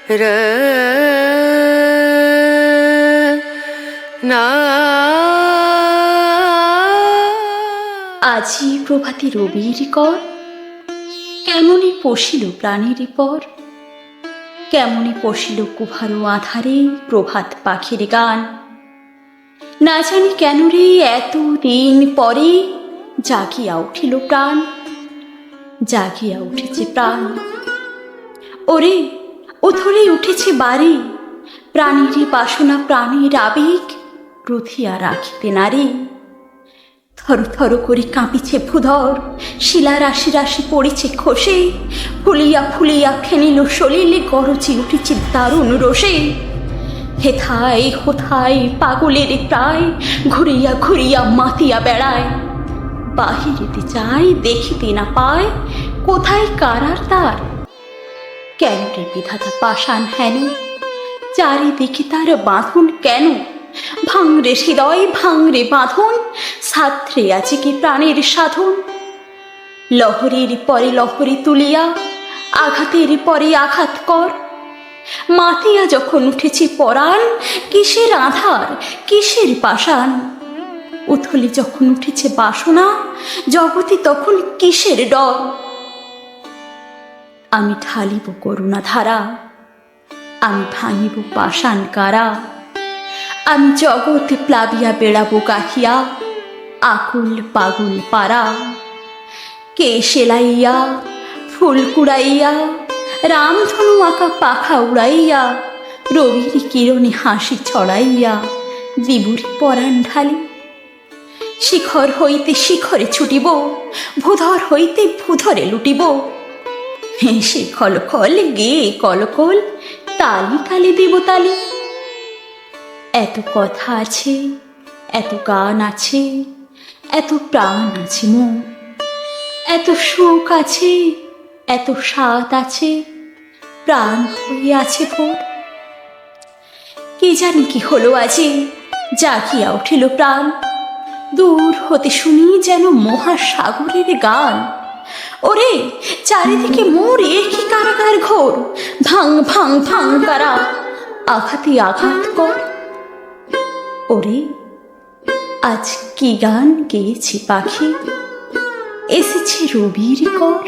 র না। আজি প্রভাতে রবির কর, কেমনে পশিল প্রাণীর পর, কেমনে পশিল কুভারো আধারে প্রভাত পাখির গান। না জানি কেন রে এত দিন পরে জাগিয়া উঠিল প্রাণ, জাগিয়া উঠেছে প্রাণ। ওরে ওথরে উঠেছে বাড়ি, প্রাণীর বাসনা প্রাণীর আবেগ রথিয়া রাখিতে নারী। থর থর করে কাঁপিছে ভূধর, শিলা রাশি রাশি পড়েছে খসে, ফুলিয়া ফুলিয়া ফেনিল সলিলে গরজে উঠেছে দারুণ রোষে। হেথায় হোথায় পাগলের প্রায় ঘুরিয়া ঘুরিয়া মাতিয়া বেড়ায়, বাহিরেতে চায় দেখিতে না পায় কোথায় কারার তার। কেন রে বিধাতা পাষাণ হেন, চারিদিকে তার বাঁধন কেন? ভাঙরে হৃদয় ভাঙরে বাঁধন, ছাত্রে আছে কি প্রাণের সাধন? লহরীর পরে লহরী তুলিয়া আঘাতের পরে আঘাত কর। মাতিয়া যখন উঠেছে পরাণ, কিসের আধার কিসের পাষাণ? উথলে যখন উঠেছে বাসনা, জগতে তখন কিসের ডর? আমি ঢালিব করুণা ধারা, আমি ভাঙিব পাষাণ কারা। আমি জগৎ প্লাবিয়া বেড়াবো গাহিয়া আকুল পাগল পারা। কে সেলাইয়া ফুল কুড়াইয়া রামধনু আঁকা পাখা উড়াইয়া, রবির কিরণে হাসি ছড়াইয়া দিবুরি পরাণ ঢালি। শিখর হইতে শিখরে ছুটিব, ভূধর হইতে ভূধরে লুটিব। হেসে খল খল গে কলকল, তালি তালি দিব তালি। এত কথা আছে, এত গান আছে, এত প্রাণ আছে মোর, এত সুখ আছে, এত স্বাদ আছে, প্রাণ হয়ে আছে ভোর। কি জানি কি হলো আজি, জাগিয়া উঠিল প্রাণ। দূর হতে শুনি যেন মহাসাগরের গান। ওরে চারিদিকে মোর কি কারাগার ঘোর, ভাঙ ভাঙ ভাঙ কারা, আঘাতে আঘাত কর। ওরে আজ কি গান গেয়েছি পাখি, এসেছে রবির কর।